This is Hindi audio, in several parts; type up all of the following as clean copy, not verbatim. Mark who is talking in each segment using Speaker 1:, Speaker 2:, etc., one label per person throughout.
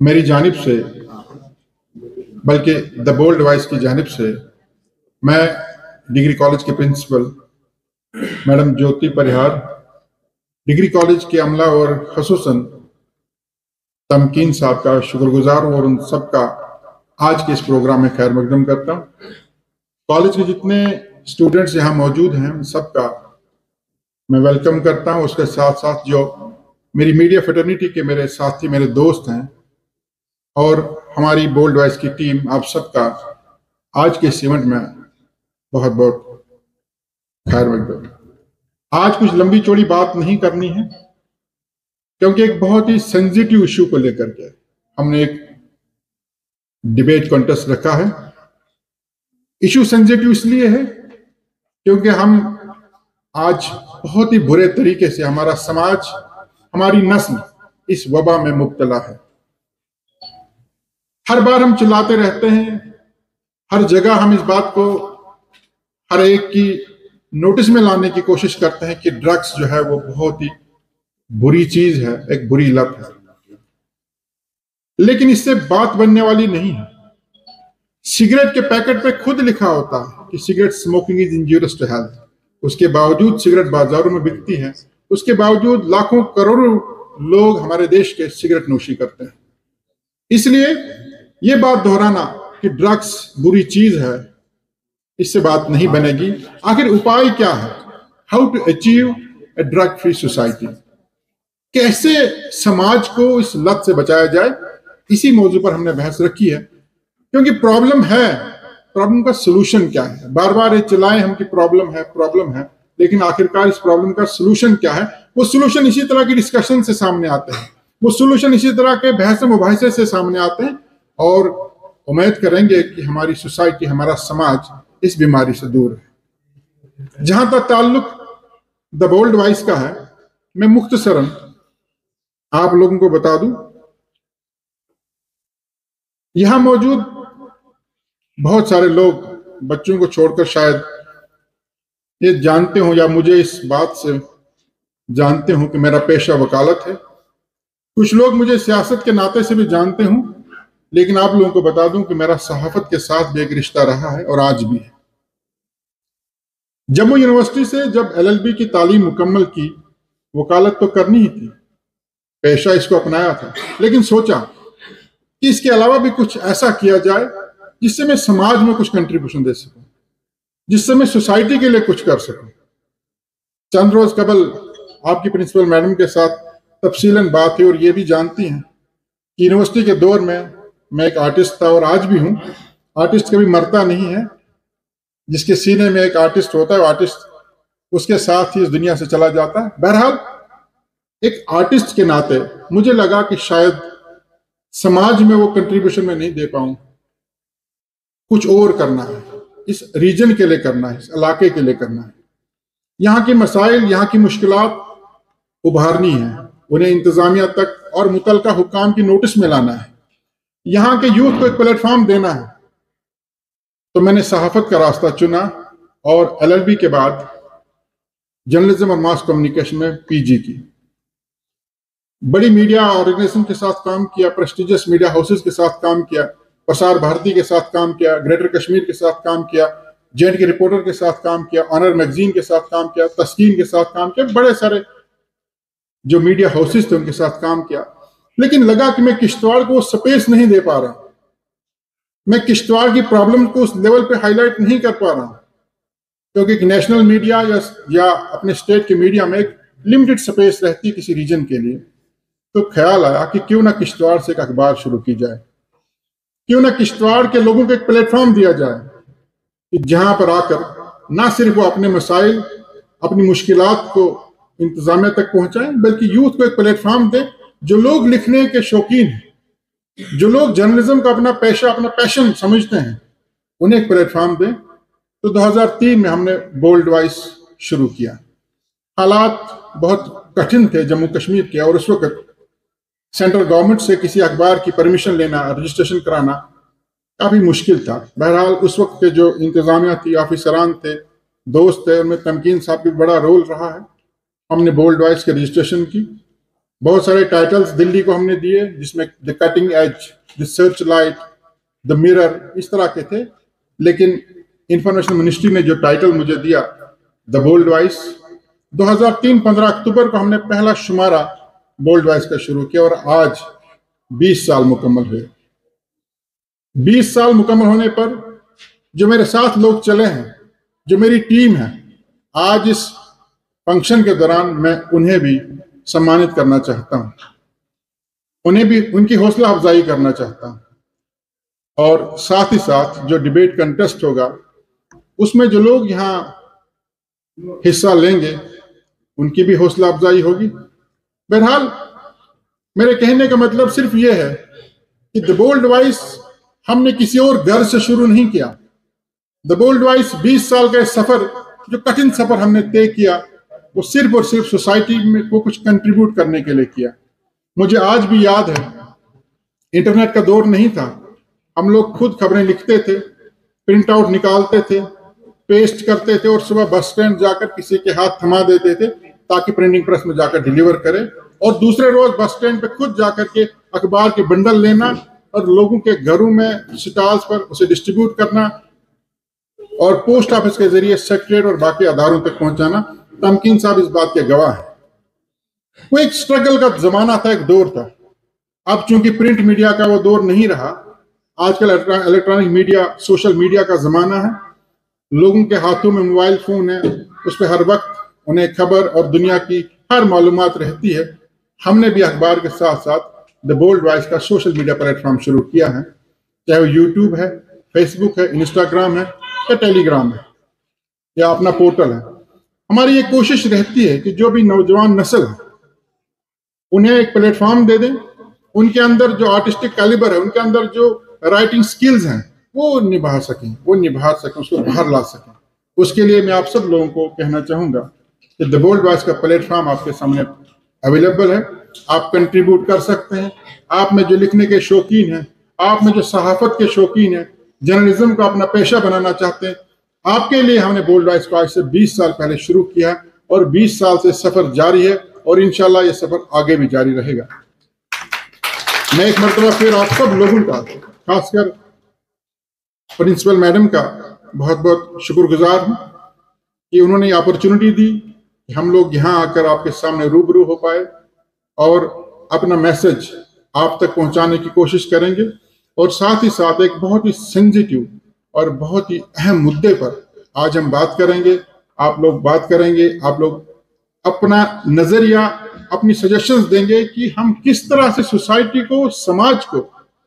Speaker 1: मेरी जानिब से, बल्कि द बोल्ड वॉइस की जानिब से, मैं डिग्री कॉलेज के प्रिंसिपल मैडम ज्योति परिहार, डिग्री कॉलेज के अमला और खसूसन तमकीन साहब का शुक्रगुजार हूँ और उन सबका आज के इस प्रोग्राम में खैर मकदम करता हूँ। कॉलेज के जितने स्टूडेंट्स यहाँ मौजूद हैं उन सबका मैं वेलकम करता हूँ। उसके साथ साथ जो मेरी मीडिया फ्रेटर्निटी के मेरे साथी, मेरे दोस्त हैं और हमारी बोल्ड वॉइस की टीम, आप सबका आज के इस इवेंट में बहुत बहुत खैर मकदम। आज कुछ लंबी चौड़ी बात नहीं करनी है क्योंकि एक बहुत ही सेंसिटिव इश्यू को लेकर के हमने एक डिबेट कॉन्टेस्ट रखा है। इश्यू सेंसिटिव इसलिए है क्योंकि हम आज बहुत ही बुरे तरीके से, हमारा समाज, हमारी नस्ल इस वबा में मुब्तला है। हर बार हम चिल्लाते रहते हैं, हर जगह हम इस बात को हर एक की नोटिस में लाने की कोशिश करते हैं कि ड्रग्स जो है वो बहुत ही बुरी चीज है, एक बुरी लत है, लेकिन इससे बात बनने वाली नहीं है। सिगरेट के पैकेट पे खुद लिखा होता है कि cigarette smoking is injurious to health. उसके बावजूद सिगरेट बाजारों में बिकती है, उसके बावजूद लाखों करोड़ों लोग हमारे देश के सिगरेट नोशी करते हैं। इसलिए ये बात दोहराना कि ड्रग्स बुरी चीज है, इससे बात नहीं बनेगी। आखिर उपाय क्या है? How to achieve a drug free society, कैसे समाज को इस लत से बचाया जाए, इसी मौजू पर हमने बहस रखी है। क्योंकि प्रॉब्लम है, प्रॉब्लम का सोल्यूशन क्या है? बार बार ये चिल्लाएं हम कि प्रॉब्लम है, लेकिन आखिरकार इस प्रॉब्लम का सोल्यूशन क्या है? वो सोल्यूशन इसी तरह की डिस्कशन से सामने आते हैं, वो सोल्यूशन इसी तरह के बहस मुबाहिसे से सामने आते हैं और उम्मीद करेंगे कि हमारी सोसाइटी, हमारा समाज इस बीमारी से दूर है। जहां तक ताल्लुक द बोल्ड वॉइस का है, मैं मुख्तसरन आप लोगों को बता दूं, यहां मौजूद बहुत सारे लोग, बच्चों को छोड़कर शायद ये जानते हो या मुझे इस बात से जानते हो कि मेरा पेशा वकालत है। कुछ लोग मुझे सियासत के नाते से भी जानते हूं, लेकिन आप लोगों को बता दूं कि मेरा सहाफत के साथ भी एक रिश्ता रहा है और आज भी है। जम्मू यूनिवर्सिटी से जब LLB की तालीम मुकम्मल की, वकालत तो करनी ही थी, पेशा इसको अपनाया था, लेकिन सोचा कि इसके अलावा भी कुछ ऐसा किया जाए जिससे मैं समाज में कुछ कंट्रीब्यूशन दे सकूं, जिससे मैं सोसाइटी के लिए कुछ कर सकूं। चंद रोज कबल आपकी प्रिंसिपल मैडम के साथ तफसीलन बात है और ये भी जानती हैं कि यूनिवर्सिटी के दौर में मैं एक आर्टिस्ट था और आज भी हूं। आर्टिस्ट कभी मरता नहीं है, जिसके सीने में एक आर्टिस्ट होता है, आर्टिस्ट उसके साथ ही इस दुनिया से चला जाता है। बहरहाल एक आर्टिस्ट के नाते मुझे लगा कि शायद समाज में वो कंट्रीब्यूशन में नहीं दे पाऊं, कुछ और करना है, इस रीजन के लिए करना है, इस इलाके के लिए करना है। यहाँ के मसाइल, यहाँ की मुश्किलात उभारनी है, उन्हें इंतजामिया तक और मुतलका हुक्काम की नोटिस में लाना है, यहाँ के यूथ को एक प्लेटफॉर्म देना है। तो मैंने सहाफत का रास्ता चुना और LLB के बाद जर्नलिज्म और मास कम्युनिकेशन में PG की। बड़ी मीडिया ऑर्गेनाइजेशन के साथ काम किया, प्रेस्टिजियस मीडिया हाउसेस के साथ काम किया, प्रसार भारती के साथ काम किया, ग्रेटर कश्मीर के साथ काम किया, J&K रिपोर्टर के साथ काम किया, ऑनर मैगजीन के साथ काम किया, तस्कीन के साथ काम किया, बड़े सारे जो मीडिया हाउसेस थे उनके साथ काम किया। लेकिन लगा कि मैं किश्तवाड़ को स्पेस नहीं दे पा रहा, मैं किश्तवाड़ की प्रॉब्लम को उस लेवल पे हाईलाइट नहीं कर पा रहा, क्योंकि नेशनल मीडिया या अपने स्टेट के मीडिया में एक लिमिटेड स्पेस रहती है किसी रीजन के लिए। तो ख्याल आया कि क्यों ना किश्तवाड़ से एक अखबार शुरू की जाए, क्यों ना किश्तवाड़ के लोगों को एक प्लेटफॉर्म दिया जाए कि जहां पर आकर ना सिर्फ वो अपने मसाइल, अपनी मुश्किलात को इंतजामिया तक पहुंचाएं, बल्कि यूथ को एक प्लेटफॉर्म दे। जो लोग लिखने के शौकीन हैं, जो लोग जर्नलिज्म का अपना पेशा, अपना पैशन समझते हैं, उन्हें एक प्लेटफॉर्म दें। तो 2003 में हमने बोल्ड वॉइस शुरू किया। हालात बहुत कठिन थे जम्मू कश्मीर के, और उस वक्त सेंट्रल गवर्नमेंट से किसी अखबार की परमिशन लेना, रजिस्ट्रेशन कराना काफी मुश्किल था। बहरहाल उस वक्त के जो इंतजामिया थी, ऑफिसरान थे, दोस्त थे, उनमें तमकीन साहब भी बड़ा रोल रहा है। हमने बोल्ड वॉइस की रजिस्ट्रेशन की बहुत सारे टाइटल्स दिल्ली को हमने दिए, जिसमें the cutting edge, the search light, the mirror, इस तरह के थे। लेकिन इंफॉर्मेशन मिनिस्ट्री ने जो टाइटल मुझे दिया, द बोल्ड वॉइस, 2003 15 अक्टूबर को हमने पहला शुमारा बोल्ड वॉइस का शुरू किया और आज 20 साल मुकम्मल हुए। 20 साल मुकम्मल होने पर जो मेरे साथ लोग चले हैं, जो मेरी टीम है, आज इस फंक्शन के दौरान मैं उन्हें भी सम्मानित करना चाहता हूं, उन्हें भी उनकी हौसला अफजाई करना चाहता हूं। और साथ ही साथ जो डिबेट कंटेस्ट होगा उसमें जो लोग यहां हिस्सा लेंगे उनकी भी हौसला अफजाई होगी। बहरहाल मेरे कहने का मतलब सिर्फ ये है कि द बोल्ड वॉइस हमने किसी और घर से शुरू नहीं किया। द बोल्ड वॉइस 20 साल का सफर, जो कठिन सफर हमने तय किया, वो सिर्फ और सिर्फ सोसाइटी में को कुछ कंट्रीब्यूट करने के लिए किया। मुझे आज भी याद है, इंटरनेट का दौर नहीं था, हम लोग खुद खबरें लिखते थे, प्रिंट आउट निकालते थे, पेस्ट करते थे और सुबह बस स्टैंड जाकर किसी के हाथ थमा देते थे ताकि प्रिंटिंग प्रेस में जाकर डिलीवर करे, और दूसरे रोज बस स्टैंड पे खुद जाकर के अखबार के बंडल लेना और लोगों के घरों में स्टॉल्स पर उसे डिस्ट्रीब्यूट करना और पोस्ट ऑफिस के जरिए सेक्रेटरीट और बाकी अदारों तक पहुंचाना। तमकीन साहब इस बात के गवाह है। वो एक स्ट्रगल का जमाना था, एक दौर था। अब चूंकि प्रिंट मीडिया का वो दौर नहीं रहा, आजकल इलेक्ट्रॉनिक मीडिया, सोशल मीडिया का जमाना है। लोगों के हाथों में मोबाइल फोन है, उस पर हर वक्त उन्हें खबर और दुनिया की हर मालूमात रहती है। हमने भी अखबार के साथ साथ द बोल्ड वॉइस का सोशल मीडिया प्लेटफॉर्म शुरू किया है, चाहे वो यूट्यूब है, फेसबुक है, इंस्टाग्राम है या टेलीग्राम है या अपना पोर्टल है। हमारी ये कोशिश रहती है कि जो भी नौजवान नस्ल है उन्हें एक प्लेटफॉर्म दे दें, उनके अंदर जो आर्टिस्टिक कैलिबर है, उनके अंदर जो राइटिंग स्किल्स हैं वो निभा सकें, उसको बाहर ला सकें। उसके लिए मैं आप सब लोगों को कहना चाहूंगा कि द बोल्ड वॉइस का प्लेटफॉर्म आपके सामने अवेलेबल है। आप कंट्रीब्यूट कर सकते हैं। आप में जो लिखने के शौकीन हैं, आप में जो सहाफत के शौकीन हैं, जर्नलिज्म को अपना पेशा बनाना चाहते हैं, आपके लिए हमने बोल्ड वॉइस को आज से 20 साल पहले शुरू किया है और 20 साल से सफर जारी है और इंशाल्लाह ये सफर आगे भी जारी रहेगा। मैं एक मरतबा फिर आप सब लोगों का, खासकर प्रिंसिपल मैडम का बहुत बहुत शुक्रगुजार हूं कि उन्होंने अपॉर्चुनिटी दी कि हम लोग यहाँ आकर आपके सामने रूबरू हो पाए और अपना मैसेज आप तक पहुंचाने की कोशिश करेंगे। और साथ ही साथ एक बहुत ही सेंसिटिव और बहुत ही अहम मुद्दे पर आज हम बात करेंगे, आप लोग बात करेंगे, आप लोग अपना नजरिया, अपनी सजेशंस देंगे कि हम किस तरह से सोसाइटी को, समाज को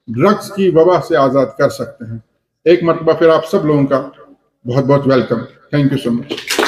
Speaker 1: ड्रग्स की वबा से आजाद कर सकते हैं। एक मरतबा फिर आप सब लोगों का बहुत बहुत welcome. Thank you so much.